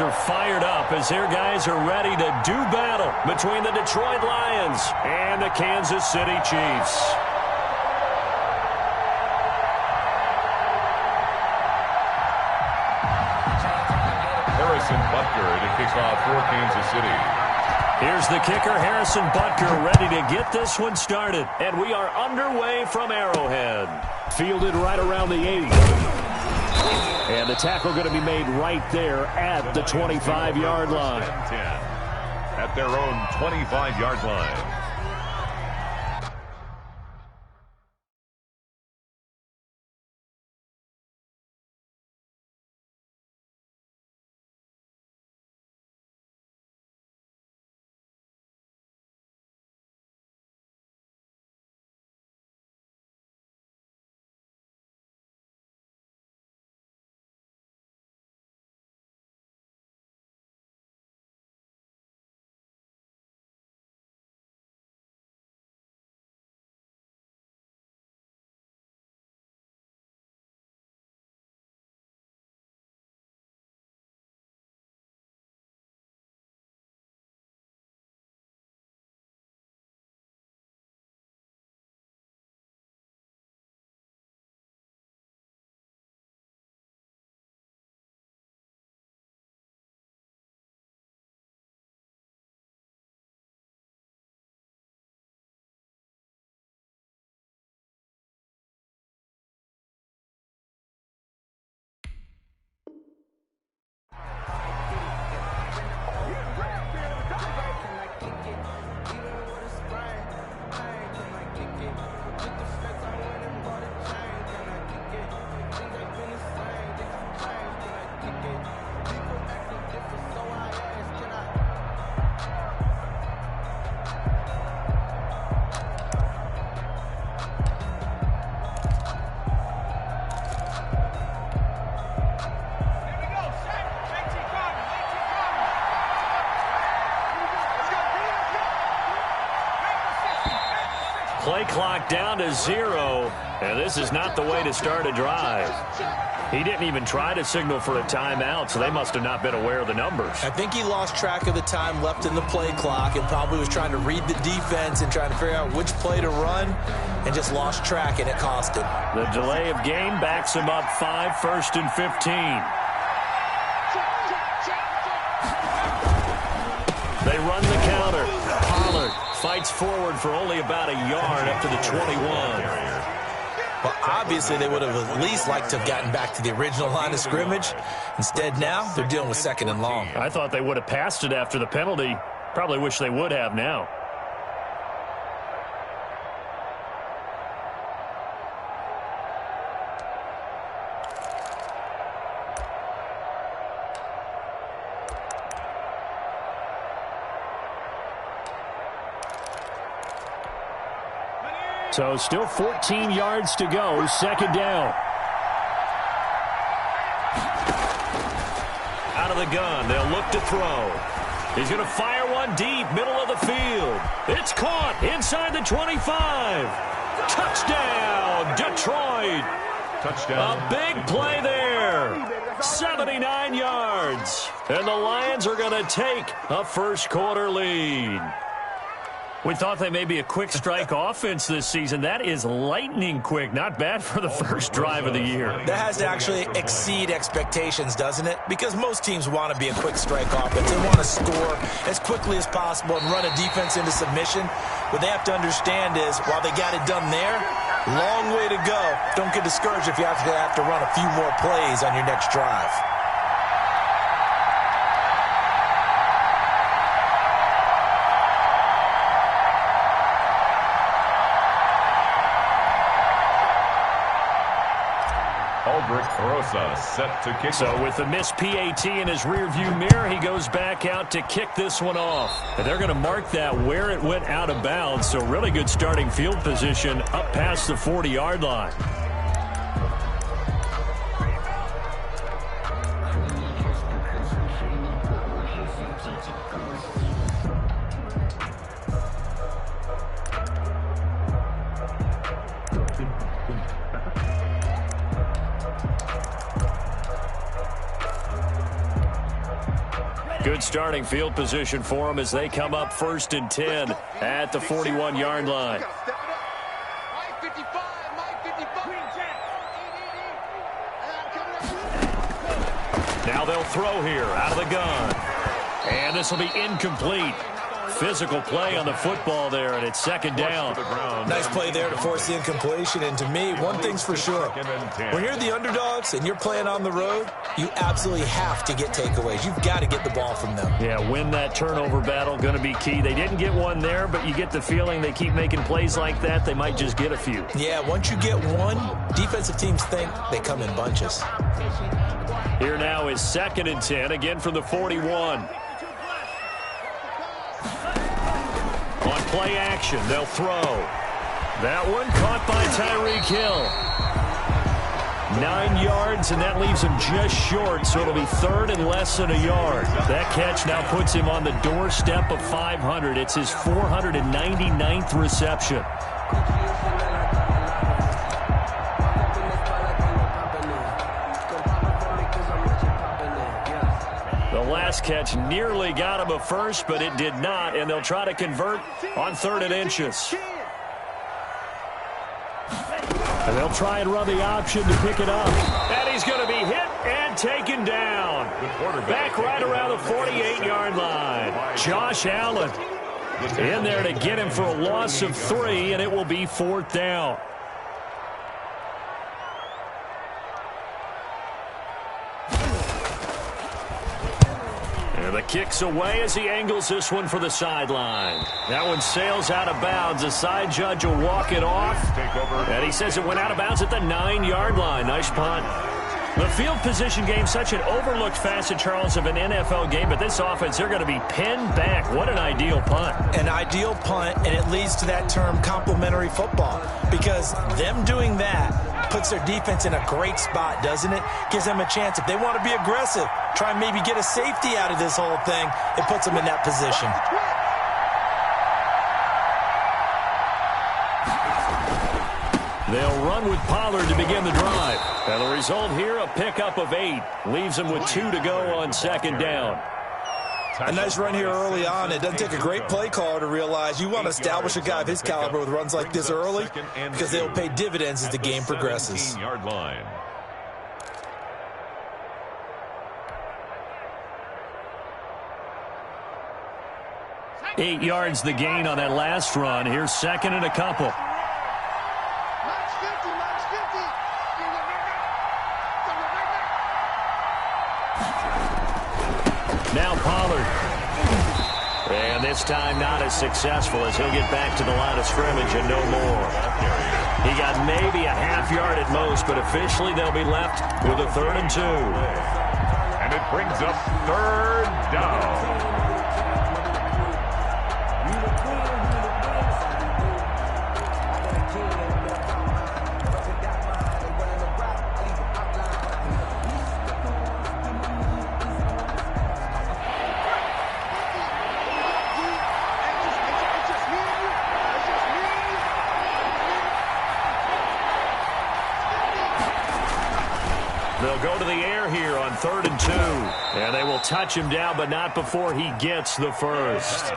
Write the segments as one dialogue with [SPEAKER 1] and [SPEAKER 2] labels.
[SPEAKER 1] Bucks are fired up as their guys are ready to do battle between the Detroit Lions and the Kansas City Chiefs.
[SPEAKER 2] Harrison Butker to kick off for Kansas City.
[SPEAKER 1] Here's the kicker, Harrison Butker, ready to get this one started. And we are underway from Arrowhead. Fielded right around the 80. And the tackle going to be made right there at the 25-yard line.
[SPEAKER 2] 10 at their own 25-yard line.
[SPEAKER 1] Play clock down to 0, and this is not the way to start a drive. He didn't even try to signal for a timeout, so they must have not been aware of the numbers.
[SPEAKER 3] I think he lost track of the time left in the play clock and probably was trying to read the defense and trying to figure out which play to run and just lost track, and it cost him.
[SPEAKER 1] The delay of game backs him up 5, 1st and 15. They run the counter. Pollard fights forward for only about a yard up to the 21.
[SPEAKER 3] Well, obviously they would have at least liked to have gotten back to the original line of scrimmage. Instead now they're dealing with 2nd and long.
[SPEAKER 1] I thought they would have passed it after the penalty. Probably wish they would have now. So still 14 yards to go, 2nd down. Out of the gun, they'll look to throw. He's going to fire one deep, middle of the field. It's caught inside the 25. Touchdown, Detroit.
[SPEAKER 2] Touchdown.
[SPEAKER 1] A big play there. 79 yards. And the Lions are going to take a first-quarter lead. We thought they may be a quick strike offense this season. That is lightning quick. Not bad for the first drive of the year.
[SPEAKER 3] That has to actually exceed expectations, doesn't it? Because most teams want to be a quick strike offense. They want to score as quickly as possible and run a defense into submission. What they have to understand is, while they got it done there, long way to go. Don't get discouraged if you have to run a few more plays on your next drive.
[SPEAKER 2] Set to kick.
[SPEAKER 1] So with the missed PAT in his rearview mirror, he goes back out to kick this one off. And they're going to mark that where it went out of bounds. So really good starting field position up past the 40-yard line. Good starting field position for them as they come up 1st and 10 at the 41-yard line. Now they'll throw here out of the gun. And this will be incomplete. Physical play on the football there, and it's 2nd down.
[SPEAKER 3] Nice play there to force the incompletion. And to me, one thing's for sure. When you're the underdogs and you're playing on the road, you absolutely have to get takeaways. You've got to get the ball from them.
[SPEAKER 1] Yeah, win that turnover battle, going to be key. They didn't get one there, but you get the feeling they keep making plays like that, they might just get a few.
[SPEAKER 3] Yeah, once you get one, defensive teams think they come in bunches.
[SPEAKER 1] Here now is 2nd and 10, again from the 41. On play action, they'll throw. That one caught by Tyreek Hill. 9 yards, and that leaves him just short, so it'll be 3rd and less than a yard. That catch now puts him on the doorstep of 500. It's his 499th reception. Last catch nearly got him a first, but it did not, and they'll try to convert on 3rd and inches. And they'll try and run the option to pick it up. And he's going to be hit and taken down. Back right around the 48-yard line. Josh Allen in there to get him for a loss of 3, and it will be 4th down. The kick's away as he angles this one for the sideline. That one sails out of bounds. The side judge will walk it off. And he says it went out of bounds at the 9-yard line. Nice punt. The field position game, such an overlooked facet, Charles, of an NFL game, but this offense, they're going to be pinned back. What an ideal punt.
[SPEAKER 3] An ideal punt, and it leads to that term complementary football, because them doing that puts their defense in a great spot, doesn't it? Gives them a chance. If they want to be aggressive, try and maybe get a safety out of this whole thing, it puts them in that position.
[SPEAKER 1] They'll run with Pollard to begin the drive. And the result here, a pickup of 8. Leaves them with 2 to go on 2nd down.
[SPEAKER 3] A nice run here early on. It doesn't take a great play caller to realize you want to establish a guy of his caliber with runs like this early, because they'll pay dividends as the game progresses.
[SPEAKER 2] 17-yard line.
[SPEAKER 1] Eight yards the gain on that last run. Here's 2nd and a couple. Now Pollard. And this time not as successful, as he'll get back to the line of scrimmage and no more. He got maybe a half yard at most, but officially they'll be left with a 3rd and 2.
[SPEAKER 2] And it brings up 3rd down.
[SPEAKER 1] They'll go to the air here on 3rd and 2. And they will touch him down, but not before he gets the first.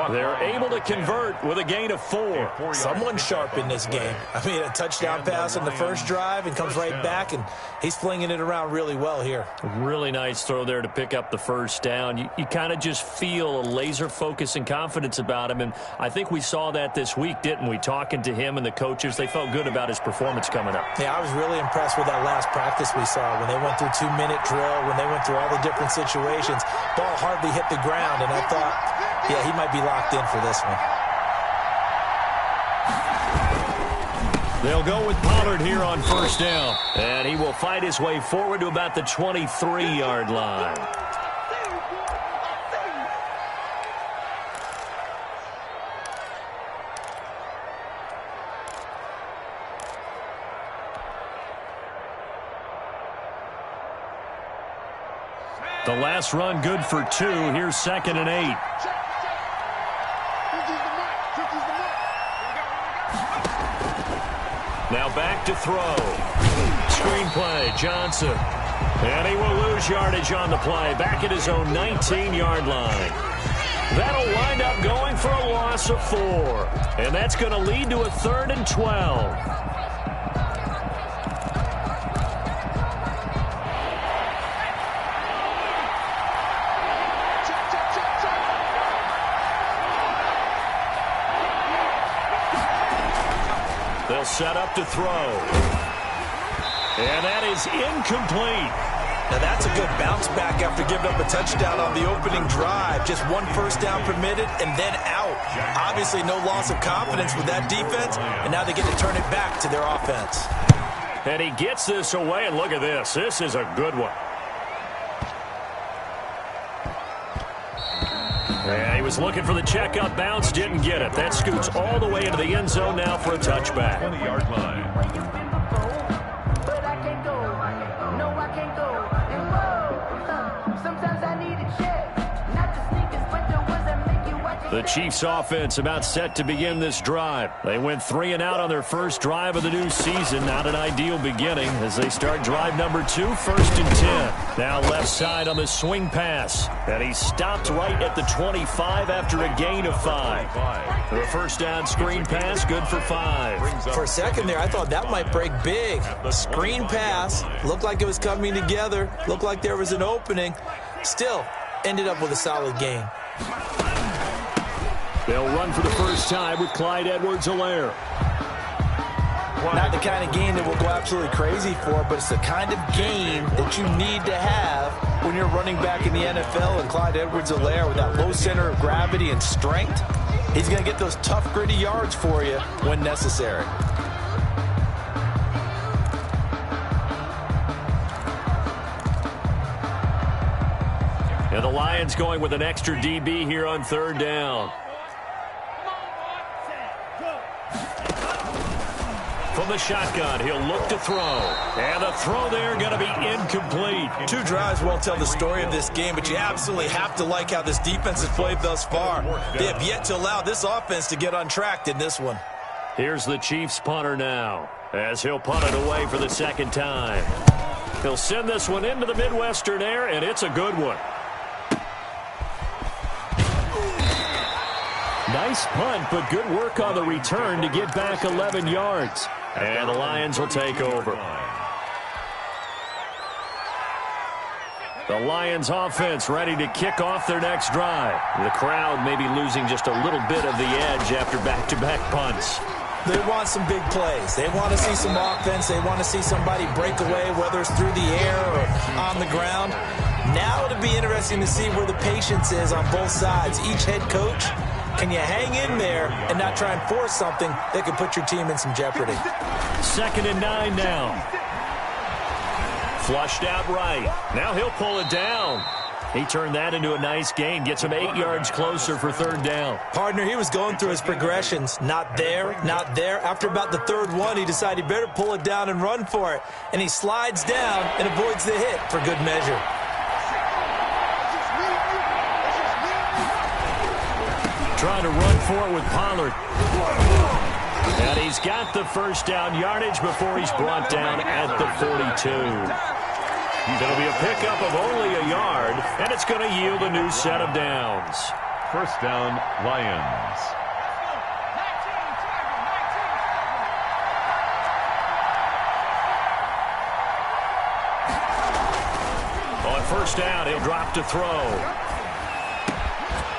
[SPEAKER 1] They're able to convert with a gain of 4.
[SPEAKER 3] Someone's sharp in this game. I mean, a touchdown pass on the first drive and comes right back, and he's flinging it around really well here.
[SPEAKER 1] Really nice throw there to pick up the first down. You kind of just feel a laser focus and confidence about him, and I think we saw that this week, didn't we? Talking to him and the coaches, they felt good about his performance coming up.
[SPEAKER 3] Yeah, I was really impressed with that last practice we saw when they went through 2-minute drill, when they went through all the different situations. Ball hardly hit the ground, and I thought, yeah, he might be locked in for this one.
[SPEAKER 1] They'll go with Pollard here on 1st down. And he will fight his way forward to about the 23-yard line. The last run good for 2. Here's 2nd and 8. Now back to throw. Screen play, Johnson. And he will lose yardage on the play, back at his own 19-yard line. That'll wind up going for a loss of 4. And that's going to lead to a 3rd and 12. They'll set up to throw. And that is incomplete.
[SPEAKER 3] Now that's a good bounce back after giving up a touchdown on the opening drive. Just 1 first down permitted and then out. Obviously no loss of confidence with that defense, and now they get to turn it back to their offense.
[SPEAKER 1] And he gets this away, and look at this. This is a good one. And he was looking for the checkup bounce, didn't get it. That scoots all the way into the end zone now for a touchback.
[SPEAKER 2] 20-yard line.
[SPEAKER 1] The Chiefs offense about set to begin this drive. They went 3 and out on their first drive of the new season. Not an ideal beginning as they start drive number 2, 1st and 10. Now left side on the swing pass. And he stopped right at the 25 after a gain of 5. The first down screen pass, good for 5.
[SPEAKER 3] For a second there, I thought that might break big. Screen pass, looked like it was coming together, looked like there was an opening. Still, ended up with a solid gain.
[SPEAKER 1] They'll run for the first time with Clyde Edwards-Helaire.
[SPEAKER 3] Not the kind of game that we'll go absolutely crazy for, but it's the kind of game that you need to have when you're running back in the NFL. And Clyde Edwards-Helaire, with that low center of gravity and strength, he's going to get those tough, gritty yards for you when necessary.
[SPEAKER 1] And the Lions going with an extra DB here on 3rd down. From the shotgun, he'll look to throw. And the throw there going to be incomplete.
[SPEAKER 3] 2 drives won't tell the story of this game, but you absolutely have to like how this defense has played thus far. They have yet to allow this offense to get untracked in this one.
[SPEAKER 1] Here's the Chiefs punter now, as he'll punt it away for the 2nd time. He'll send this one into the Midwestern air, and it's a good one. Nice punt, but good work on the return to get back 11 yards. And the Lions will take over. The Lions offense ready to kick off their next drive. The crowd may be losing just a little bit of the edge after back-to-back punts.
[SPEAKER 3] They want some big plays. They want to see some offense. They want to see somebody break away, whether it's through the air or on the ground. Now it'll be interesting to see where the patience is on both sides. Each head coach, can you hang in there and not try and force something that could put your team in some jeopardy?
[SPEAKER 1] 2nd and 9 now. Flushed out right. Now he'll pull it down. He turned that into a nice gain. Gets him 8 yards closer for 3rd down.
[SPEAKER 3] Partner, he was going through his progressions. Not there, not there. After about the 3rd one, he decided he better pull it down and run for it. And he slides down and avoids the hit for good measure.
[SPEAKER 1] Trying to run for it with Pollard. And he's got the first down yardage before he's brought down at the 42. It'll be a pickup of only a yard, and it's going to yield a new set of downs.
[SPEAKER 2] First down, Lions.
[SPEAKER 1] On first down, he'll drop to throw.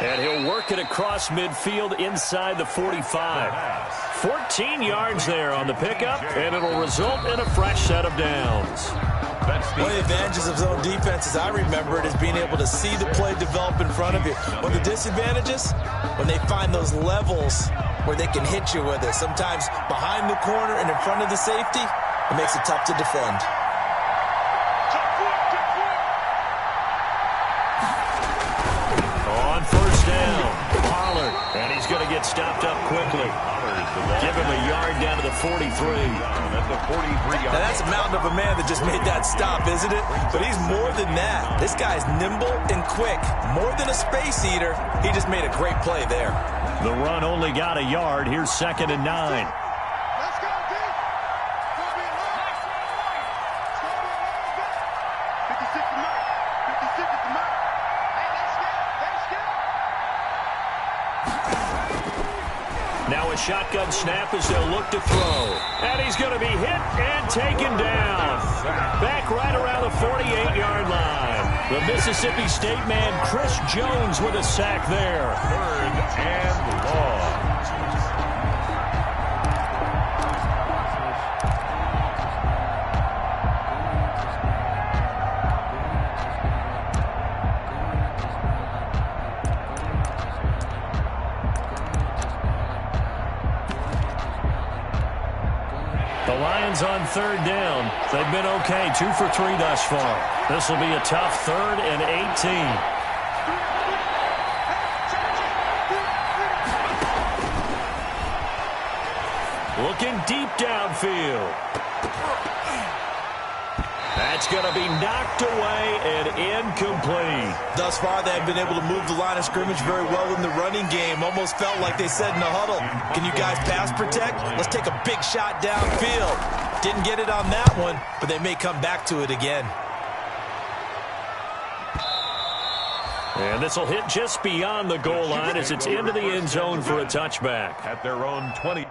[SPEAKER 1] And he'll work it across midfield inside the 45. 14 yards there on the pickup, and it'll result in a fresh set of downs.
[SPEAKER 3] One of the advantages of zone defense, as I remember it, is being able to see the play develop in front of you. One of the disadvantages, when they find those levels where they can hit you with it. Sometimes behind the corner and in front of the safety, it makes it tough to defend.
[SPEAKER 1] And he's going to get stopped up quickly. Give him a yard down to the 43.
[SPEAKER 3] Now that's a mountain of a man that just made that stop, isn't it? But he's more than that. This guy's nimble and quick. More than a space eater, he just made a great play there.
[SPEAKER 1] The run only got a yard. Here's 2nd and 9. Now a shotgun snap as they'll look to throw. And he's going to be hit and taken down. Back right around the 48-yard line. The Mississippi State man, Chris Jones, with a sack there.
[SPEAKER 2] 3rd and long.
[SPEAKER 1] The Lions on 3rd down. They've been okay, 2 for 3 thus far. This will be a tough 3rd and 18. Looking deep downfield. That's going to be knocked away and incomplete.
[SPEAKER 3] Thus far, they have been able to move the line of scrimmage very well in the running game. Almost felt like they said in the huddle, can you guys pass protect? Let's take a big shot downfield. Didn't get it on that one, but they may come back to it again.
[SPEAKER 1] And this will hit just beyond the goal line as it's into the end zone for a touchback.
[SPEAKER 2] At their own 20.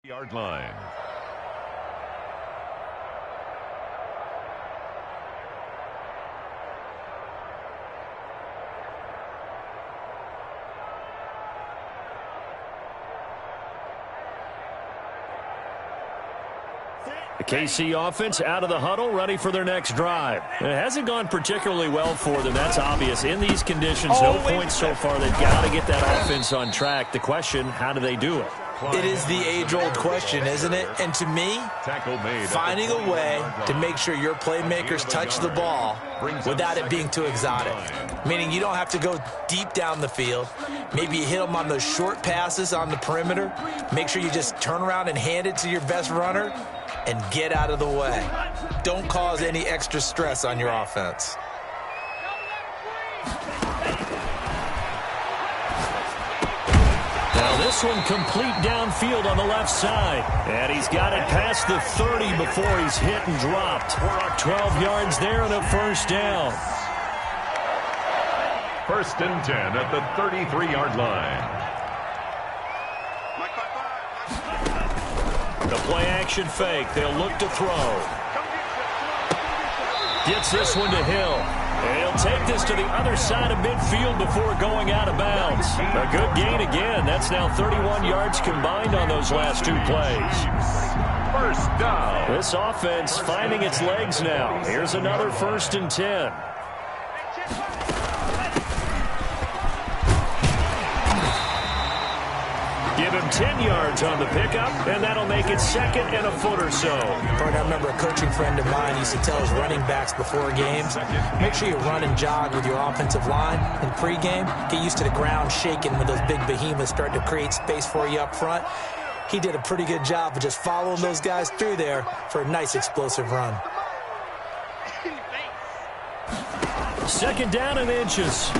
[SPEAKER 2] Yard line.
[SPEAKER 1] The KC offense out of the huddle, ready for their next drive. It hasn't gone particularly well for them. That's obvious. In these conditions, no points so far. They've got to get that offense on track. The question, how do they do it?
[SPEAKER 3] It is the age-old question, isn't it? And to me, finding a way to make sure your playmakers touch the ball without it being too exotic. Meaning you don't have to go deep down the field. Maybe you hit them on those short passes on the perimeter. Make sure you just turn around and hand it to your best runner and get out of the way. Don't cause any extra stress on your offense.
[SPEAKER 1] Now this one complete downfield on the left side. And he's got it past the 30 before he's hit and dropped. 12 yards there and a first down.
[SPEAKER 2] 1st and 10 at the 33-yard line.
[SPEAKER 1] The play action fake. They'll look to throw. Gets this one to Hill. And he'll take this to the other side of midfield before going out of bounds. A good gain again. That's now 31 yards combined on those last 2 plays.
[SPEAKER 2] 1st down.
[SPEAKER 1] This offense finding its legs now. Here's another 1st and 10. Give him 10 yards on the pickup, and that'll make it 2nd and a foot or so.
[SPEAKER 3] Bert, I remember a coaching friend of mine used to tell his running backs before games, make sure you run and jog with your offensive line in pregame. Get used to the ground shaking when those big behemoths start to create space for you up front. He did a pretty good job of just following those guys through there for a nice explosive run.
[SPEAKER 1] 2nd down and inches.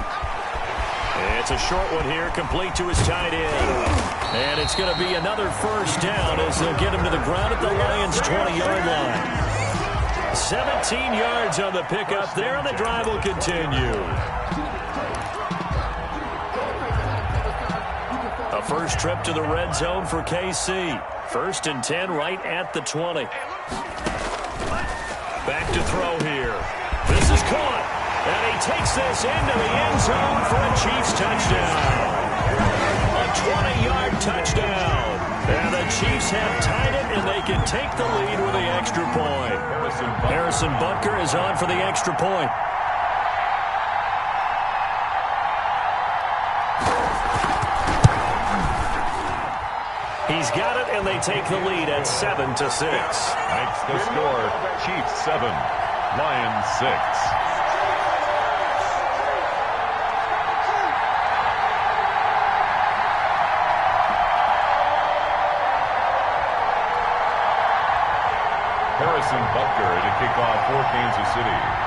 [SPEAKER 1] It's a short one here, complete to his tight end. And it's going to be another first down as they'll get him to the ground at the Lions' 20-yard line. 17 yards on the pickup there, and the drive will continue. A first trip to the red zone for KC. 1st and 10 right at the 20. Back to throw here. This is caught. And he takes this into the end zone for a Chiefs touchdown. A 20-yard touchdown. And the Chiefs have tied it, and they can take the lead with the extra point. Harrison Butker is on for the extra point. He's got it, and they take the lead at 7-6.
[SPEAKER 2] That's the score. Chiefs 7, Lions 6. Harrison Butker to kick off for Kansas City.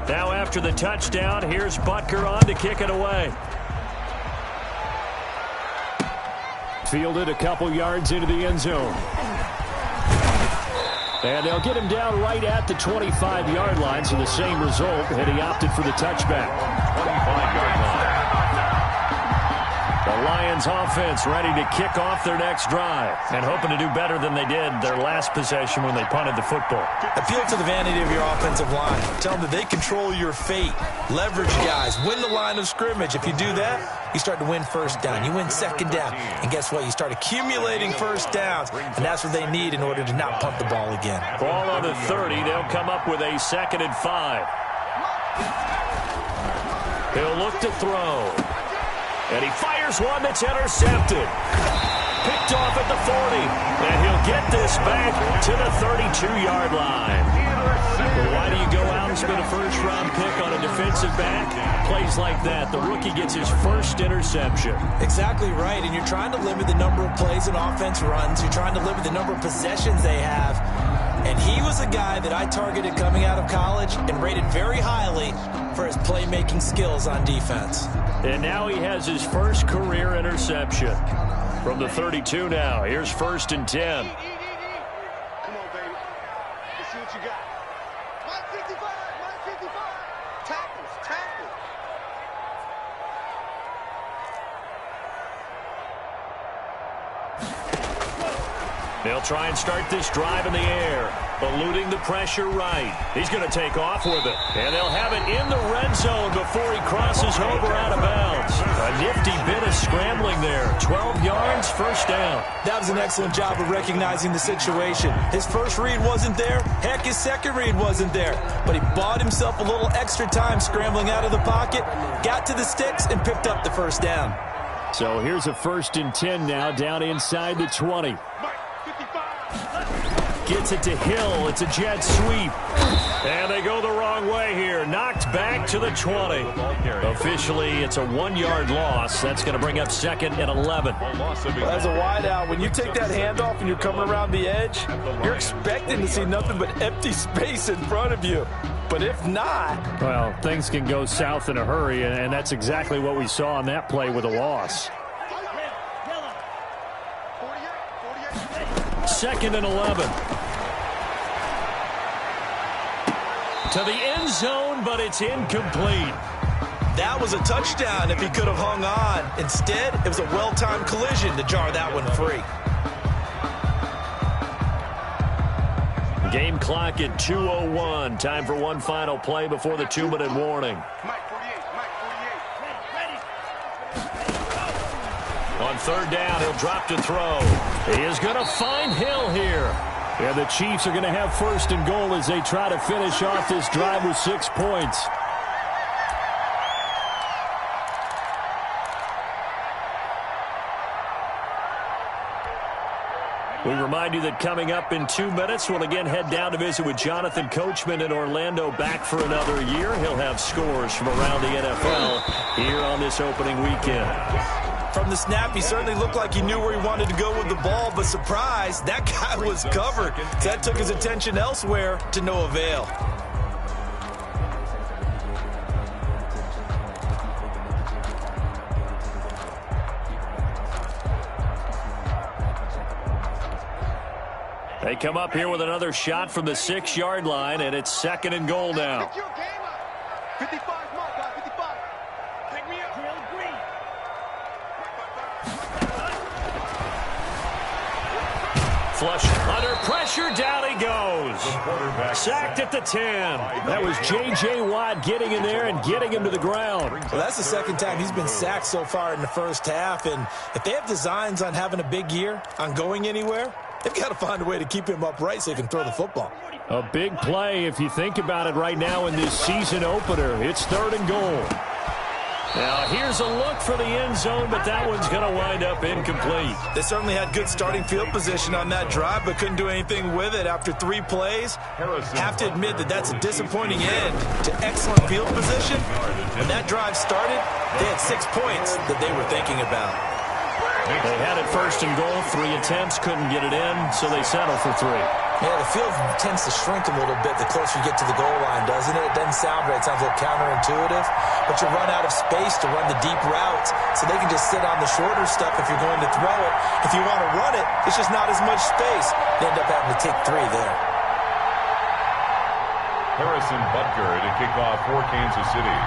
[SPEAKER 1] Now after the touchdown, here's Butker on to kick it away. Fielded a couple yards into the end zone. And they'll get him down right at the 25-yard line, so the same result, and he opted for the touchback.
[SPEAKER 2] 25-yard line.
[SPEAKER 1] The Lions offense ready to kick off their next drive and hoping to do better than they did their last possession when they punted the football.
[SPEAKER 3] Appeal to the vanity of your offensive line. Tell them that they control your fate. Leverage guys. Win the line of scrimmage. If you do that, you start to win first down. You win second down. And guess what? You start accumulating first downs. And that's what they need in order to not punt the ball again.
[SPEAKER 1] Ball on the 30. They'll come up with a 2nd and 5. He'll look to throw. And he fires one that's intercepted. Picked off at the 40. And he'll get this back to the 32-yard line. Well, why do you go out and spend a first-round pick on a defensive back? Plays like that, the rookie gets his first interception.
[SPEAKER 3] Exactly right, and you're trying to limit the number of plays an offense runs. You're trying to limit the number of possessions they have. And he was a guy that I targeted coming out of college and rated very highly for his playmaking skills on defense.
[SPEAKER 1] And now he has his first career interception. From the 32 now, here's 1st and 10.
[SPEAKER 4] Come on, baby. Let's see what you got. Mike 55, Mike 55. Tackles, tackles.
[SPEAKER 1] They'll try and start this drive in the air, eluding the pressure right. He's going to take off with it, and they'll have it in the red zone before he crosses over out of bounds. A nifty bit of scrambling there. 12 yards, first down.
[SPEAKER 3] That was an excellent job of recognizing the situation. His first read wasn't there. Heck, his second read wasn't there. But he bought himself a little extra time scrambling out of the pocket, got to the sticks, and picked up the first down.
[SPEAKER 1] So here's a 1st and 10 now, down inside the 20. Gets it to Hill. It's a jet sweep. And they go the wrong way here. Knocked back to the 20. Officially, it's a 1-yard loss. That's going to bring up 2nd and 11.
[SPEAKER 5] Well, as a wideout, when you take that handoff and you're coming around the edge, you're expecting to see nothing but empty space in front of you. But if not...
[SPEAKER 1] Well, things can go south in a hurry, and that's exactly what we saw on that play with a loss. 2nd and 11. To the end zone, but it's incomplete.
[SPEAKER 3] That was a touchdown if he could have hung on. Instead, it was a well-timed collision to jar that one free.
[SPEAKER 1] Game clock at 2:01. Time for one final play before the 2-minute warning. On 3rd down, he'll drop to throw. He is going to find Hill here. And the Chiefs are going to have first and goal as they try to finish off this drive with 6 points. We remind you that coming up in 2 minutes, we'll again head down to visit with Jonathan Coachman in Orlando, back for another year. He'll have scores from around the NFL here on this opening weekend.
[SPEAKER 3] From the snap, he certainly looked like he knew where he wanted to go with the ball, but surprise, that guy was covered. That took his attention elsewhere to no avail.
[SPEAKER 1] They come up here with another shot from the 6-yard line, and it's second and goal now.
[SPEAKER 4] 55 more, guys, 55. Pick me up.
[SPEAKER 1] Flush under pressure, down he goes. Sacked at the 10. That was J.J. Watt getting in there and getting him to the ground.
[SPEAKER 3] Well, that's the second time he's been sacked so far in the first half, and if they have designs on having a big year, on going anywhere, they've got to find a way to keep him upright so he can throw the football.
[SPEAKER 1] A big play if you think about it right now in this season opener. It's third and goal. Now here's a look for the end zone, but that one's going to wind up incomplete.
[SPEAKER 3] They certainly had good starting field position on that drive, but couldn't do anything with it after 3 plays. Have to admit that that's a disappointing end to excellent field position. When that drive started, they had 6 points that they were thinking about.
[SPEAKER 1] They had it first and goal, 3 attempts, couldn't get it in, so they settled for 3.
[SPEAKER 3] Yeah, the field tends to shrink a little bit the closer you get to the goal line, doesn't it? It doesn't sound right. It sounds a little counterintuitive. But you run out of space to run the deep routes, so they can just sit on the shorter stuff if you're going to throw it. If you want to run it, it's just not as much space. They end up having to take 3 there.
[SPEAKER 2] Harrison Butker to kick off for Kansas City.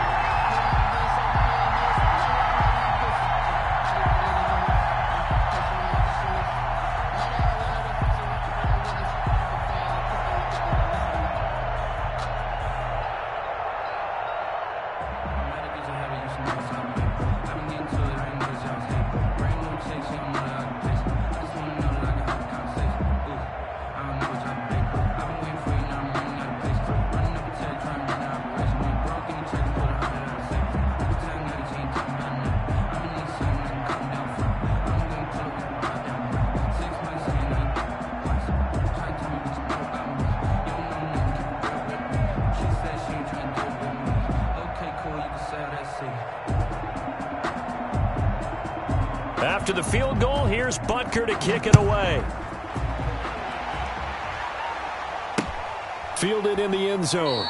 [SPEAKER 2] After the field goal, here's Butker to kick it away. Fielded in the end zone.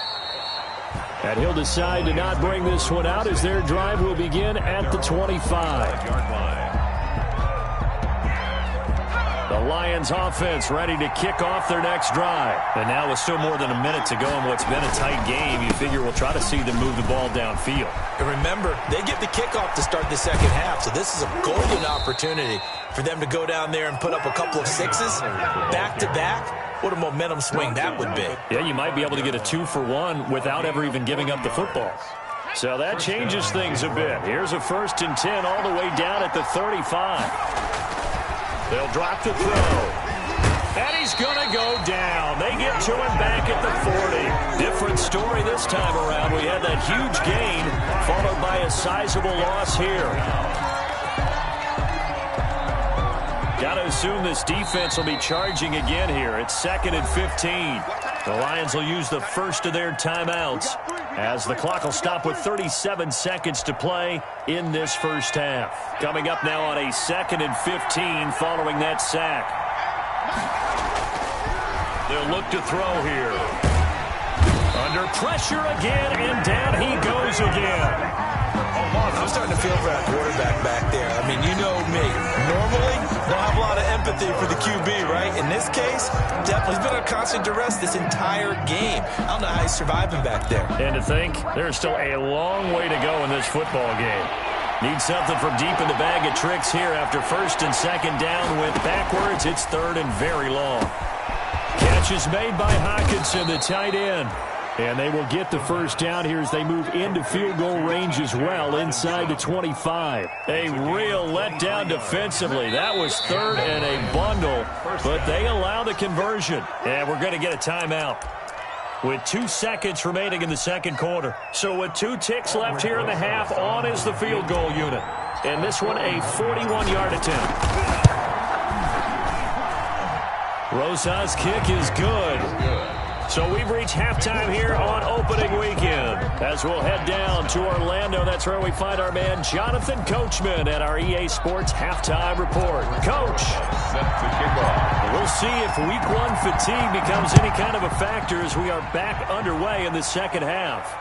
[SPEAKER 2] And he'll decide to not bring this one out as their drive will begin at the 25. The Lions offense ready to kick off their next drive. And now with still more than a minute to go in what's been a tight game, you figure we'll try to see them move the ball downfield.
[SPEAKER 3] And remember, they get the kickoff to start the second half, so this is a golden opportunity for them to go down there and put up a couple of 6s back-to-back. What a momentum swing that would be.
[SPEAKER 1] Yeah, you might be able to get a 2-for-1 without ever even giving up the football. So that changes things a bit. Here's a 1st and 10 all the way down at the 35. They'll drop the throw. And he's going to go down. They get to him back at the 40. Different story this time around. We had that huge gain followed by a sizable loss here. Got to assume this defense will be charging again here. It's 2nd and 15. The Lions will use the first of their timeouts as the clock will stop with 37 seconds to play in this first half. Coming up now on a 2nd and 15 following that sack. They'll look to throw here. Under pressure again, and down he goes again.
[SPEAKER 3] I'm starting to feel for that quarterback back there. I mean, you know me. Normally, don't have a lot of empathy for the QB, right? In this case, definitely he's been under constant duress this entire game. I don't know how he's surviving back there.
[SPEAKER 1] And to think, there's still a long way to go in this football game. Need something from deep in the bag of tricks here after 1st and 2nd down. Went backwards. It's 3rd and very long. Catch is made by Hawkinson, the tight end. And they will get the first down here as they move into field goal range as well, inside the 25. A real letdown defensively. That was third and a bundle, but they allow the conversion. And we're going to get a timeout with 2 seconds remaining in the second quarter. So with 2 ticks left here in the half, on is the field goal unit. And this one a 41-yard attempt. Rosa's kick is good. So we've reached halftime here on opening weekend. As we'll head down to Orlando, that's where we find our man Jonathan Coachman at our EA Sports Halftime Report. Coach, we'll see if Week 1 fatigue becomes any kind of a factor as we are back underway in the second half.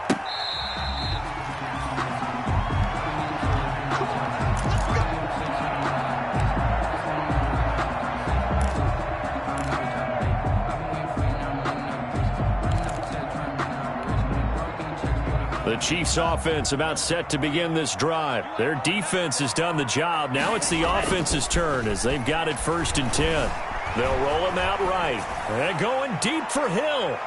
[SPEAKER 1] The Chiefs offense about set to begin this drive. Their defense has done the job. Now it's the offense's turn as they've got it 1st and 10. They'll roll him out right. And going deep for Hill.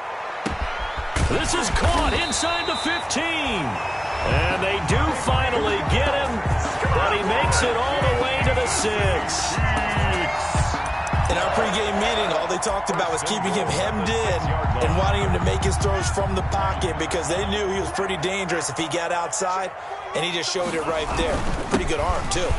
[SPEAKER 1] This is caught inside the 15. And they do finally get him, but he makes it all the way to the 6.
[SPEAKER 3] In our pregame meeting, all they talked about was keeping him hemmed in and wanting him to make his throws from the pocket because they knew he was pretty dangerous if he got outside, and he just showed it right there. Pretty good arm, too.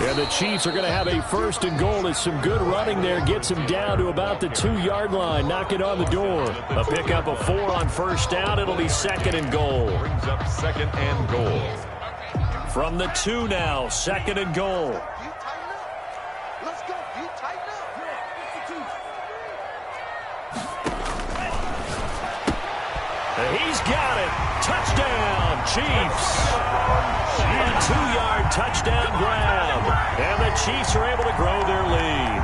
[SPEAKER 1] And the Chiefs are going to have a 1st and goal as some good running there gets him down to about the 2-yard line. Knock it on the door. A pickup of 4 on 1st down. It'll be 2nd and goal.
[SPEAKER 2] Brings up 2nd and goal.
[SPEAKER 1] From the 2 now, 2nd and goal. He's got it. Touchdown, Chiefs. A 2-yard touchdown grab. And the Chiefs are able to grow their lead.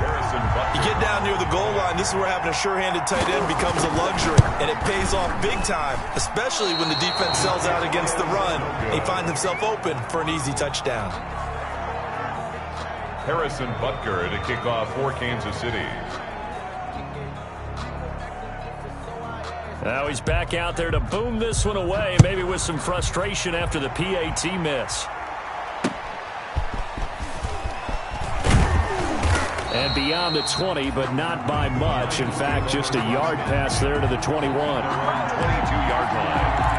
[SPEAKER 3] You get down near the goal line, this is where having a sure-handed tight end becomes a luxury. And it pays off big time, especially when the defense sells out against the run. He finds himself open for an easy touchdown.
[SPEAKER 2] Harrison Butker to kick off for Kansas City.
[SPEAKER 1] Now he's back out there to boom this one away, maybe with some frustration after the PAT miss. And beyond the 20, but not by much. In fact, just a yard pass there to the 21.
[SPEAKER 2] 22-yard line.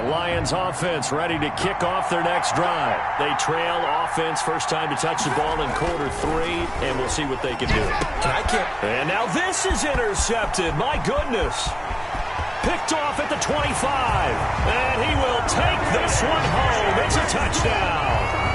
[SPEAKER 1] Lions offense ready to kick off their next drive. They trail offense, first time to touch the ball in quarter 3, and we'll see what they can do. And now this is intercepted. My goodness. Picked off at the 25. And he will take this one home. It's a touchdown.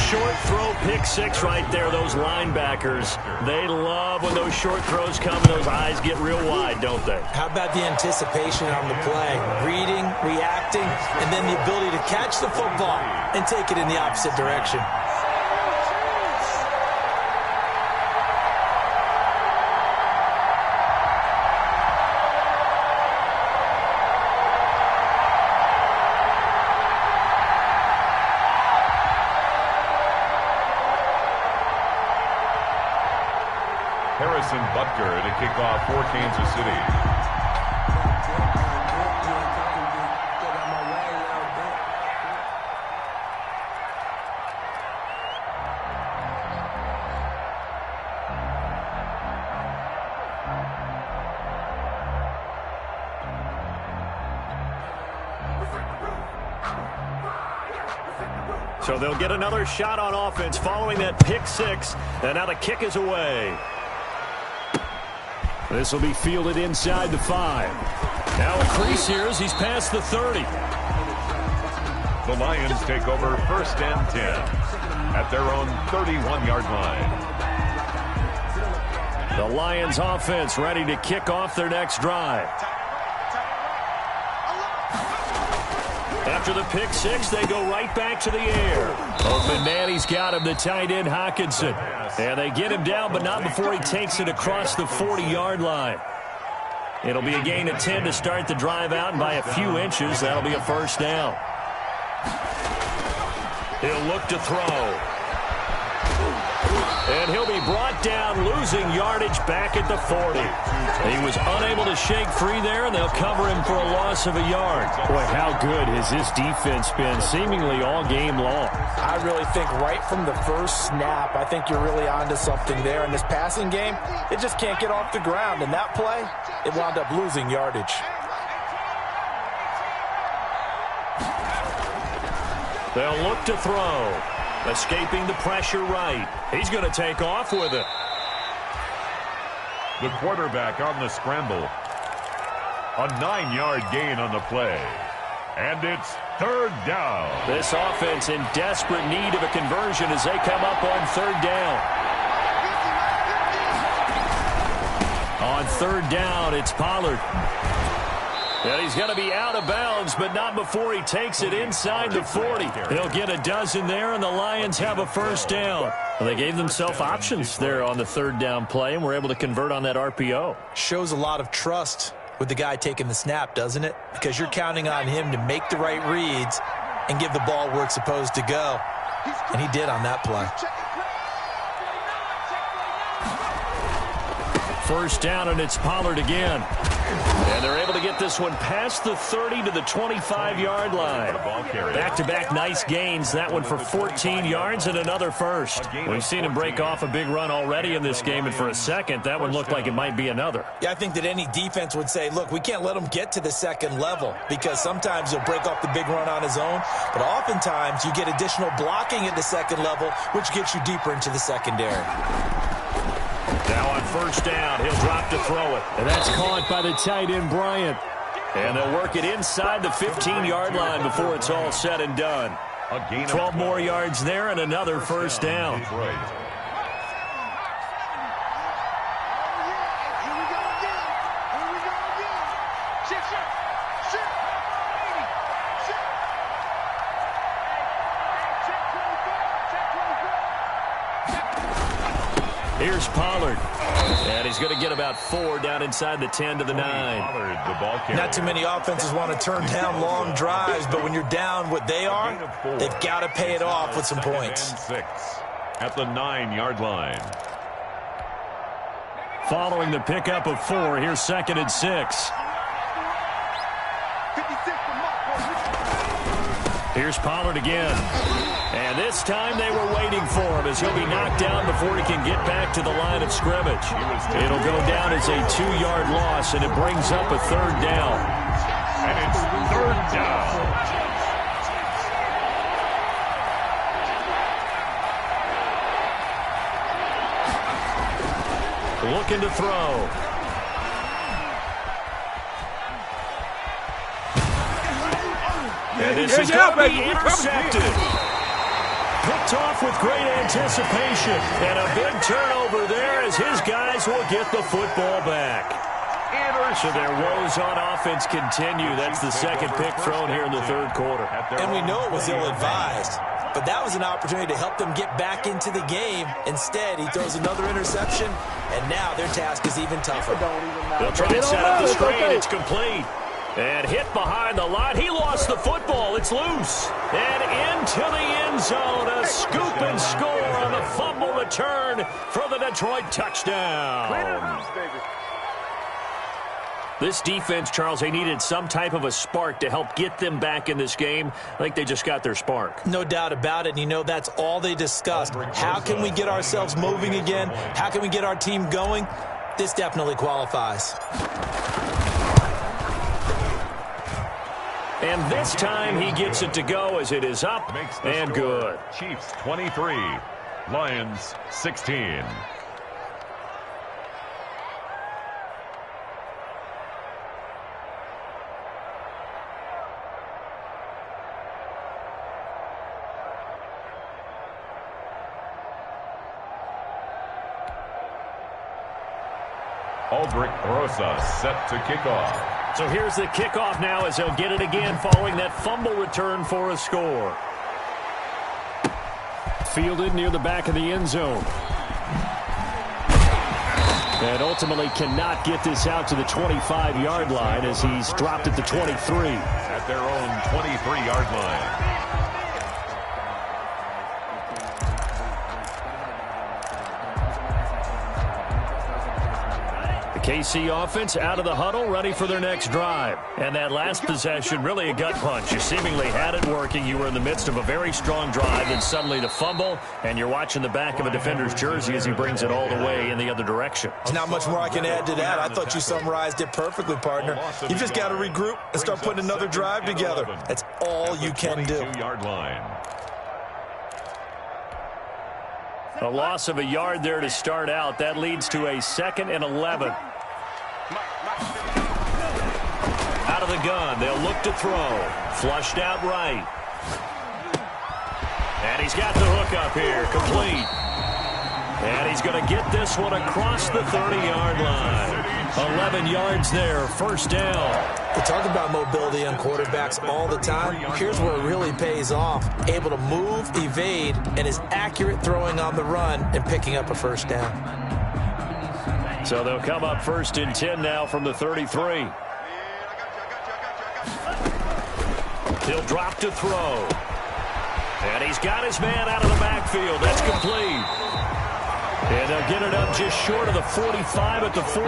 [SPEAKER 1] Short throw, pick 6 right there. Those linebackers, they love when those short throws come and those eyes get real wide, don't they?
[SPEAKER 3] How about the anticipation on the play? Reading, reacting, and then the ability to catch the football and take it in the opposite direction.
[SPEAKER 2] Harrison Butker to kick off for Kansas City.
[SPEAKER 1] So they'll get another shot on offense following that pick 6, and now the kick is away. This will be fielded inside the 5. Now a crease here as he's past the 30.
[SPEAKER 2] The Lions take over 1st and 10 at their own 31-yard line.
[SPEAKER 1] The Lions offense ready to kick off their next drive. After the pick 6, they go right back to the air. Open man, he's got him, the tight end Hockenson. And they get him down, but not before he takes it across the 40-yard line. It'll be a gain of 10 to start the drive out, and by a few inches, that'll be a first down. He'll look to throw. And he'll be brought down, losing yardage back at the 40. He was unable to shake free there, and they'll cover him for a loss of a yard. Boy, how good has this defense been seemingly all game long?
[SPEAKER 5] I really think right from the first snap, I think you're really onto something there. In this passing game, it just can't get off the ground. And that play, it wound up losing yardage.
[SPEAKER 1] They'll look to throw. Escaping the pressure right. He's going to take off with it.
[SPEAKER 6] The quarterback on the scramble. A 9-yard gain on the play. And it's third down.
[SPEAKER 1] This offense in desperate need of a conversion as they come up on third down. On third down, it's Pollard. And he's going to be out of bounds, but not before he takes it inside the 40. He'll get a dozen there, and the Lions have a first down. Well, they gave themselves options there on the third down play, and were able to convert on that RPO.
[SPEAKER 3] Shows a lot of trust with the guy taking the snap, doesn't it? Because you're counting on him to make the right reads and give the ball where it's supposed to go. And he did on that play.
[SPEAKER 1] First down, and it's Pollard again. And they're able to get this one past the 30 to the 25-yard line. Back-to-back nice gains. That one for 14 yards and another first. We've seen him break off a big run already in this game, and for a second, that one looked like it might be another.
[SPEAKER 3] Yeah, I think that any defense would say, look, we can't let him get to the second level because sometimes he'll break off the big run on his own, but oftentimes you get additional blocking at the second level, which gets you deeper into the secondary.
[SPEAKER 1] Now on first down, he'll drop to throw it. And that's caught by the tight end, Bryant. And they'll work it inside the 15-yard line before it's all said and done. 12 more yards there and another first down. Here's Pollard. And he's going to get about 4 down inside the 10 to the 9.
[SPEAKER 3] Not too many offenses want to turn down long drives, but when you're down what they are, they've got to pay it off with some points.
[SPEAKER 6] At the 9-yard line.
[SPEAKER 1] Following the pickup of 4, here's 2nd and 6. Here's Pollard again. And this time they were waiting for him as he'll be knocked down before he can get back to the line of scrimmage. It'll go down as a 2-yard loss, and it brings up a third down.
[SPEAKER 6] And it's third down.
[SPEAKER 1] Looking to throw. And this is going to be intercepted. Picked off with great anticipation. And a big turnover there as his guys will get the football back. So their woes on offense continue. That's the second pick thrown here in the third quarter.
[SPEAKER 3] And we know it was ill-advised, but that was an opportunity to help them get back into the game. Instead, he throws another interception, and now their task is even tougher.
[SPEAKER 1] They'll try and set up the screen. It's complete. And hit behind the line. He lost the football. It's loose. And into the end zone. A scoop and score on the fumble return for the Detroit touchdown. This defense, Charles, they needed some type of a spark to help get them back in this game. I think they just got their spark.
[SPEAKER 3] No doubt about it. And you know, that's all they discussed. How can we get ourselves moving again? How can we get our team going? This definitely qualifies.
[SPEAKER 1] And this time he gets it to go as it is up and good.
[SPEAKER 6] Chiefs 23, Lions 16. Aldrich Rosa set to kick off.
[SPEAKER 1] So here's the kickoff now as they'll get it again following that fumble return for a score. Fielded near the back of the end zone. And ultimately cannot get this out to the 25-yard line as he's dropped at the 23.
[SPEAKER 6] At their own 23-yard line.
[SPEAKER 1] KC offense out of the huddle, ready for their next drive. And that last possession, really a gut punch. You seemingly had it working. You were in the midst of a very strong drive, and suddenly the fumble, and you're watching the back of a defender's jersey as he brings it all the way in the other direction.
[SPEAKER 3] There's not much more I can add to that. I thought you summarized it perfectly, partner. You just got to regroup and start putting another drive together. That's all you can do.
[SPEAKER 6] 22-yard line.
[SPEAKER 1] A loss of a yard there to start out. That leads to a 2nd and 11. Out of the gun. They'll look to throw. Flushed out right. And he's got the hook up here. Complete. And he's going to get this one across the 30-yard line. 11 yards there. First down.
[SPEAKER 3] We talk about mobility on quarterbacks all the time. Here's where it really pays off. Able to move, evade, and is accurate throwing on the run and picking up a first down.
[SPEAKER 1] So they'll come up 1st and 10 now from the 33. He'll drop to throw. And he's got his man out of the backfield. That's complete. And they'll get it up just short of the 45 at the 44.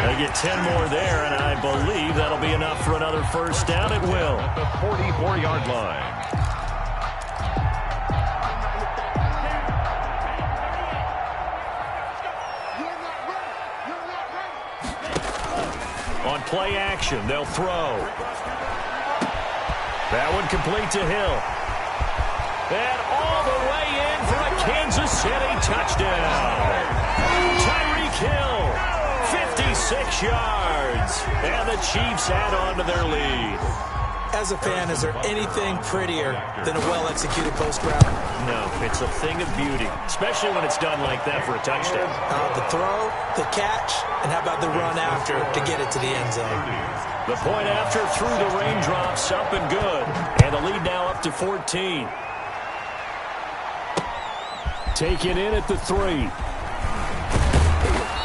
[SPEAKER 1] They get 10 more there, and I believe that'll be enough for another first down. It will.
[SPEAKER 6] At the 44-yard line.
[SPEAKER 1] On play action, they'll throw. That one complete to Hill. And all the way in for a Kansas City touchdown. Tyreek Hill, 56 yards. And the Chiefs add on to their lead.
[SPEAKER 3] As a fan, is there anything prettier than a well-executed post route?
[SPEAKER 1] No, it's a thing of beauty, especially when it's done like that for a touchdown.
[SPEAKER 3] The throw, the catch, and how about the run after to get it to the end zone?
[SPEAKER 1] The point after through the raindrops, up and good. And the lead now up to 14. Taken in at the 3.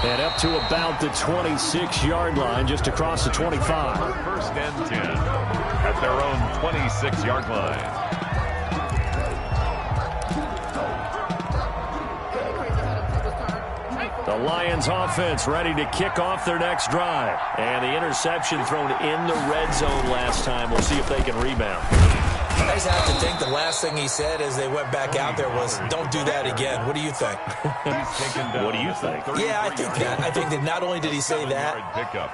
[SPEAKER 1] And up to about the 26-yard line, just across the 25.
[SPEAKER 6] 1st and 10 at their own 26-yard line.
[SPEAKER 1] The Lions offense ready to kick off their next drive. And the interception thrown in the red zone last time. We'll see if they can rebound.
[SPEAKER 3] I just have to think the last thing he said as they went back out there was, don't do that again. What do you think?
[SPEAKER 1] What do you think?
[SPEAKER 3] Yeah, I think that. I think that not only did he say that,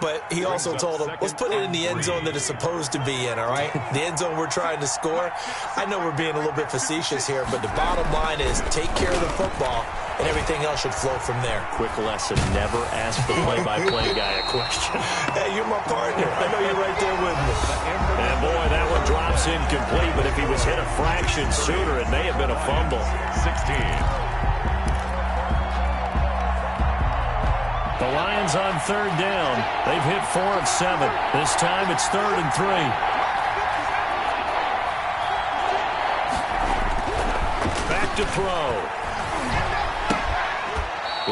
[SPEAKER 3] but he also told them, let's put it in the end zone that it's supposed to be in, all right? The end zone we're trying to score. I know we're being a little bit facetious here, but the bottom line is take care of the football, and everything else should flow from there.
[SPEAKER 1] Quick lesson, never ask the play-by-play guy a question.
[SPEAKER 3] Hey, you're my partner. I know you're right there with me.
[SPEAKER 1] And boy, that one drops incomplete, but if he was hit a fraction sooner, it may have been a fumble.
[SPEAKER 6] 16.
[SPEAKER 1] The Lions on 3rd down. They've hit 4 of 7. This time it's 3rd and 3. Back to throw.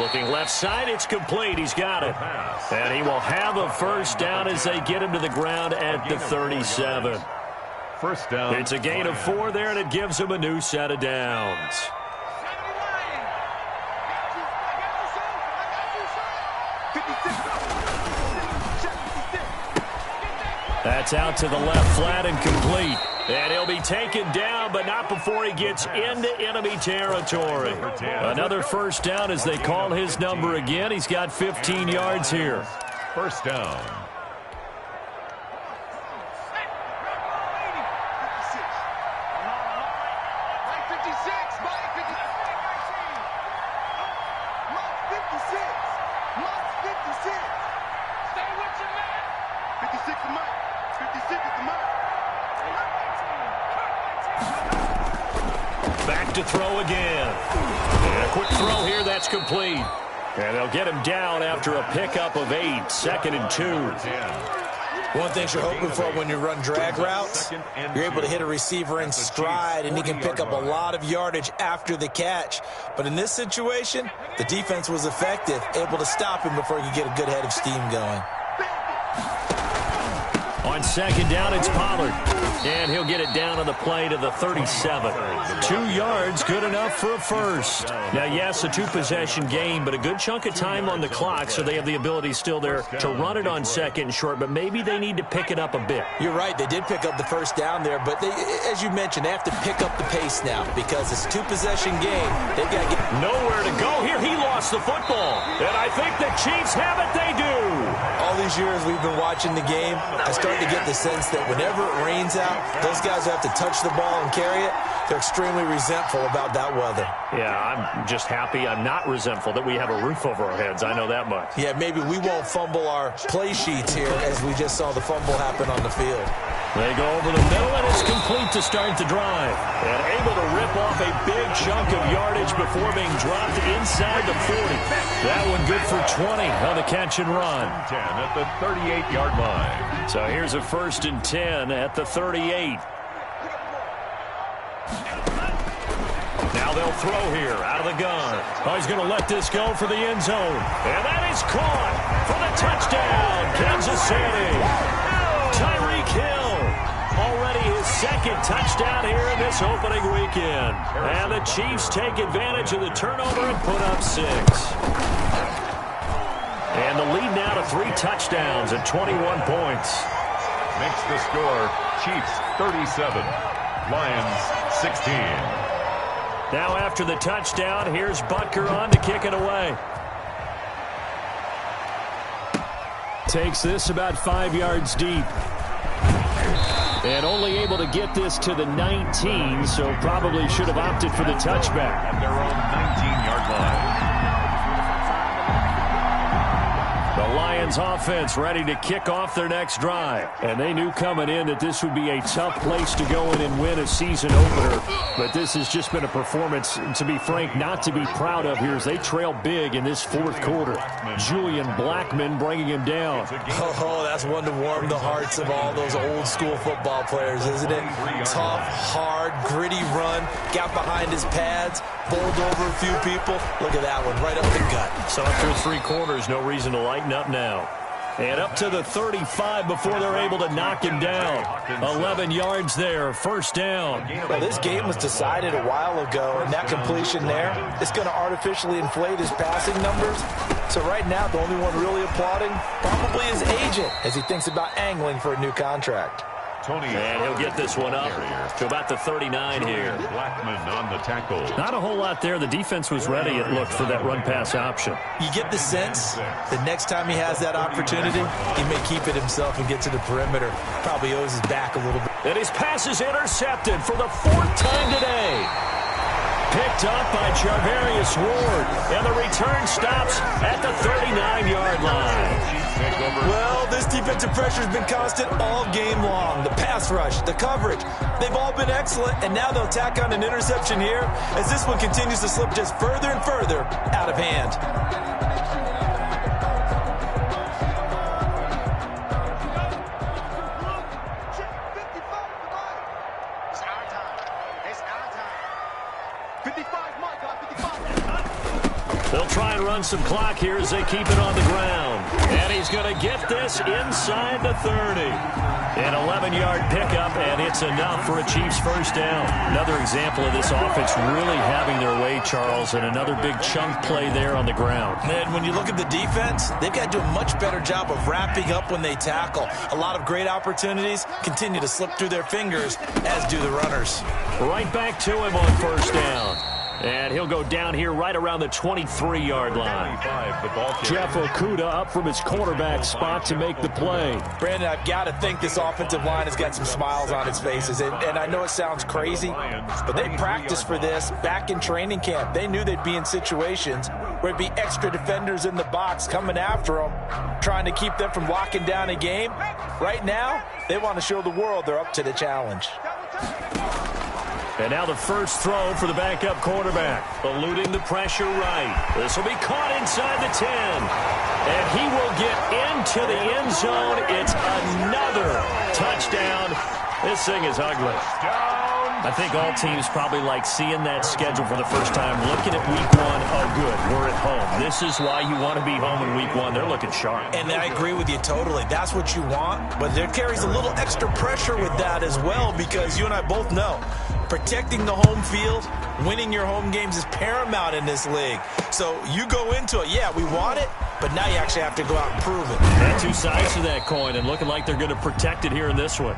[SPEAKER 1] Looking left side, it's complete. He's got it. And he will have a first down as they get him to the ground at the 37.
[SPEAKER 6] First down.
[SPEAKER 1] It's a gain of 4 there, and it gives him a new set of downs. That's out to the left, flat and complete. And he'll be taken down, but not before he gets into enemy territory. Another first down as they call his number again. He's got 15 yards here.
[SPEAKER 6] First down.
[SPEAKER 1] Back to throw again. And a quick throw here, that's complete. And they'll get him down after a pickup of 8, 2nd and 2.
[SPEAKER 3] One thing you're hoping for when you run drag routes, you're able to hit a receiver in stride, and he can pick up a lot of yardage after the catch. But in this situation, the defense was effective, able to stop him before he could get a good head of steam going.
[SPEAKER 1] On second down, it's Pollard. And he'll get it down on the play to the 37. 2 yards, good enough for a first. Now, yes, a 2-possession game, but a good chunk of time on the clock, so they have the ability still there to run it on second and short, but maybe they need to pick it up a bit.
[SPEAKER 3] You're right, they did pick up the first down there, but they, as you mentioned, they have to pick up the pace now because it's a 2-possession game. They've got to get
[SPEAKER 1] nowhere to go here. He lost the football, and I think the Chiefs have it. They do.
[SPEAKER 3] All these years we've been watching the game, I start to get the sense that whenever it rains out, those guys who have to touch the ball and carry it, they're extremely resentful about that weather.
[SPEAKER 1] Yeah, I'm just happy I'm not resentful that we have a roof over our heads. I know that much.
[SPEAKER 3] Yeah, maybe we won't fumble our play sheets here as we just saw the fumble happen on the field.
[SPEAKER 1] They go over the middle, and it's complete to start the drive. And able to rip off a big chunk of yardage before being dropped inside the 40. That one good for 20 on the catch and run.
[SPEAKER 6] 10 at the 38-yard line.
[SPEAKER 1] So here's a 1st and 10 at the 38. Now they'll throw here out of the gun. Oh, he's going to let this go for the end zone. And that is caught for the touchdown, Kansas City. Tyreek Hill, already his 2nd touchdown here in this opening weekend. And the Chiefs take advantage of the turnover and put up 6. And the lead now to 3 touchdowns at 21 points.
[SPEAKER 6] Makes the score Chiefs 37, Lions 16.
[SPEAKER 1] Now after the touchdown, here's Butker on to kick it away. Takes this about 5 yards deep. And only able to get this to the 19, so probably should have opted for the touchback.
[SPEAKER 6] At their own 19-yard line.
[SPEAKER 1] The Lions offense ready to kick off their next drive. And they knew coming in that this would be a tough place to go in and win a season opener. But this has just been a performance, to be frank, not to be proud of here as they trail big in this 4th quarter. Julian Blackmon bringing him down.
[SPEAKER 3] Oh, that's one to warm the hearts of all those old school football players, isn't it? Tough, hard, gritty run, got behind his pads, bowled over a few people. Look at that one, right up the gut.
[SPEAKER 1] So after 3 quarters, no reason to lighten up now. And up to the 35 before they're able to knock him down. 11 yards there, 1st down.
[SPEAKER 3] Well, this game was decided a while ago, and that completion there is going to artificially inflate his passing numbers. So right now, the only one really applauding probably his agent as he thinks about angling for a new contract.
[SPEAKER 1] And he'll get this one up to about the 39 here.
[SPEAKER 6] Blackmon on the tackle.
[SPEAKER 1] Not a whole lot there. The defense was ready, it looked, for that run-pass option.
[SPEAKER 3] You get the sense that next time he has that opportunity, he may keep it himself and get to the perimeter. Probably owes his back a little bit.
[SPEAKER 1] And his pass is intercepted for the 4th time today. Picked up by Charvarius Ward. And the return stops at the 39-yard line.
[SPEAKER 3] Well, this defensive pressure has been constant all game long. The pass rush, the coverage, they've all been excellent, and now they'll tack on an interception here as this one continues to slip just further and further out of hand.
[SPEAKER 4] It's our time. It's our time. 55, my God, 55.
[SPEAKER 1] They'll try and run some clock here as they keep it on the ground. And he's going to get this inside the 30. An 11-yard pickup, and it's enough for a Chiefs 1st down. Another example of this offense really having their way, Charles, and another big chunk play there on the ground.
[SPEAKER 3] And when you look at the defense, they've got to do a much better job of wrapping up when they tackle. A lot of great opportunities continue to slip through their fingers, as do the runners.
[SPEAKER 1] Right back to him on 1st down. And he'll go down here right around the 23-yard line. Jeff Okudah up from his quarterback spot to make the play.
[SPEAKER 3] Brandon, I've got to think this offensive line has got some smiles on its faces. And I know it sounds crazy, but they practiced for this back in training camp. They knew they'd be in situations where it'd be extra defenders in the box coming after them, trying to keep them from locking down a game. Right now, they want to show the world they're up to the challenge.
[SPEAKER 1] And now the first throw for the backup quarterback. Eluding the pressure right. This will be caught inside the 10. And he will get into the end zone. It's another touchdown. This thing is ugly. I think all teams probably like seeing that schedule for the first time, looking at week 1. Oh, good, we're at home. This is why you want to be home in week 1. They're looking sharp.
[SPEAKER 3] And I agree with you totally. That's what you want. But there carries a little extra pressure with that as well, because you and I both know protecting the home field, winning your home games is paramount in this league. So you go into it, yeah, we want it, but now you actually have to go out and prove it.
[SPEAKER 1] And two sides to that coin, and looking like they're going to protect it here in this one.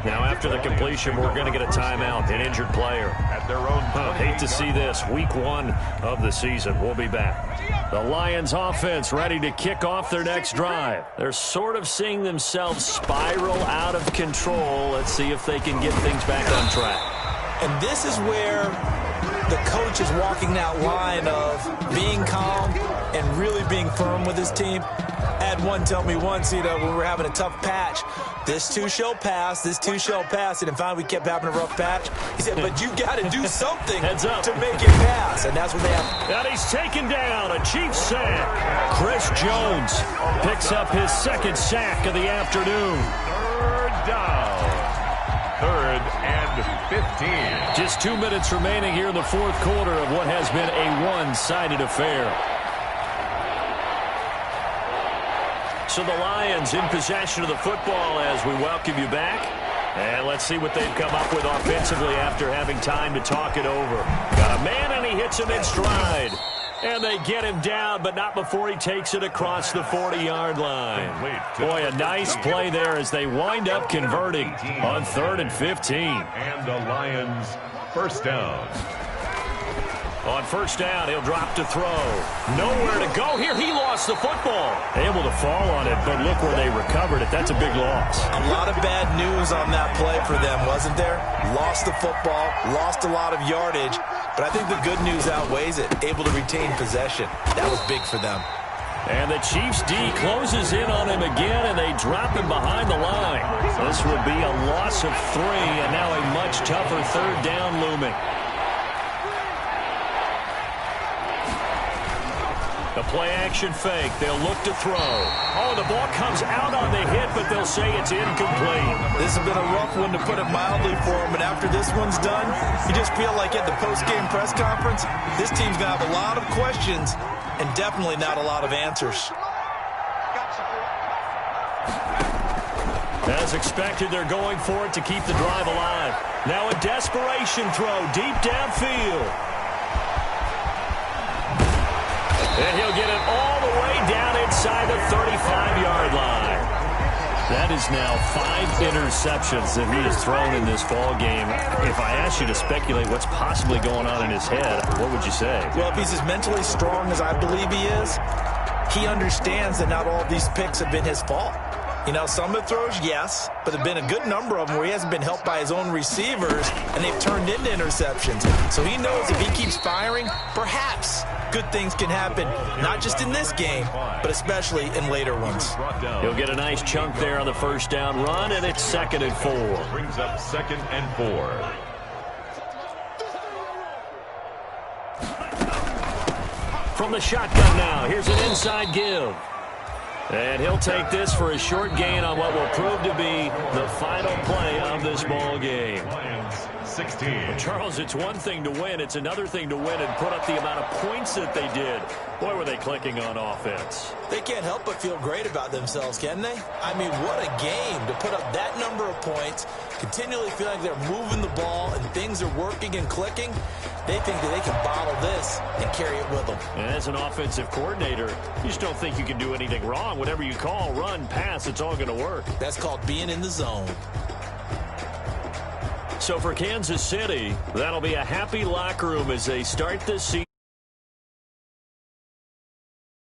[SPEAKER 1] Now, after the completion, we're going to get a timeout, an injured player.
[SPEAKER 6] At their own
[SPEAKER 1] hate to see this. Week 1 of the season. We'll be back. The Lions offense ready to kick off their next drive. They're sort of seeing themselves spiral out of control. Let's see if they can get things back on track.
[SPEAKER 3] And this is where the coach is walking that line of being calm and really being firm with his team. I had one tell me once, when we were having a tough patch, this too shall pass, this too shall pass, and finally we kept having a rough patch. He said, but you got to do something to make it pass, and that's what they have.
[SPEAKER 1] And he's taken down, a Chiefs sack. Chris Jones picks up his second sack of the afternoon.
[SPEAKER 6] Third down. 3rd and 15.
[SPEAKER 1] Just 2 minutes remaining here in the fourth quarter of what has been a one-sided affair. So the Lions in possession of the football as we welcome you back. And let's see what they've come up with offensively after having time to talk it over. Got a man, and he hits him in stride. And they get him down, but not before he takes it across the 40-yard line. Boy, a nice play there as they wind up converting on 3rd and 15.
[SPEAKER 6] And the Lions first down.
[SPEAKER 1] On first down, he'll drop to throw. Nowhere to go here. He lost the football. Able to fall on it, but look where they recovered it. That's a big loss.
[SPEAKER 3] A lot of bad news on that play for them, wasn't there? Lost the football, lost a lot of yardage, but I think the good news outweighs it. Able to retain possession. That was big for them.
[SPEAKER 1] And the Chiefs D closes in on him again, and they drop him behind the line. This will be a loss of 3, and now a much tougher 3rd down looming. The play-action fake. They'll look to throw. Oh, the ball comes out on the hit, but they'll say it's incomplete.
[SPEAKER 3] This has been a rough one, to put it mildly, for them. And after this one's done, you just feel like at the post-game press conference, this team's going to have a lot of questions and definitely not a lot of answers.
[SPEAKER 1] As expected, they're going for it to keep the drive alive. Now a desperation throw deep downfield. And he'll get it all the way down inside the 35-yard line. That is now 5 interceptions that he has thrown in this ball game. If I asked you to speculate what's possibly going on in his head, what would you say?
[SPEAKER 3] Well, if he's as mentally strong as I believe he is, he understands that not all of these picks have been his fault. Some of the throws, yes, but there have been a good number of them where he hasn't been helped by his own receivers, and they've turned into interceptions. So he knows if he keeps firing, perhaps good things can happen, not just in this game, but especially in later ones.
[SPEAKER 1] He'll get a nice chunk there on the first down run, and it's 2nd and 4.
[SPEAKER 6] Brings up 2nd and 4.
[SPEAKER 1] From the shotgun now, here's an inside give. And he'll take this for a short gain on what will prove to be the final play of this ball game.
[SPEAKER 6] Lions 16.
[SPEAKER 1] Charles, it's one thing to win. It's another thing to win and put up the amount of points that they did. Boy, were they clicking on offense.
[SPEAKER 3] They can't help but feel great about themselves, can they? I mean, what a game to put up that number of points, continually feel like they're moving the ball and things are working and clicking. They think that they can bottle this and carry it with them.
[SPEAKER 1] And as an offensive coordinator, you just don't think you can do anything wrong. Whatever you call, run, pass, it's all going to work.
[SPEAKER 3] That's called being in the zone.
[SPEAKER 1] So for Kansas City, that'll be a happy locker room as they start this season.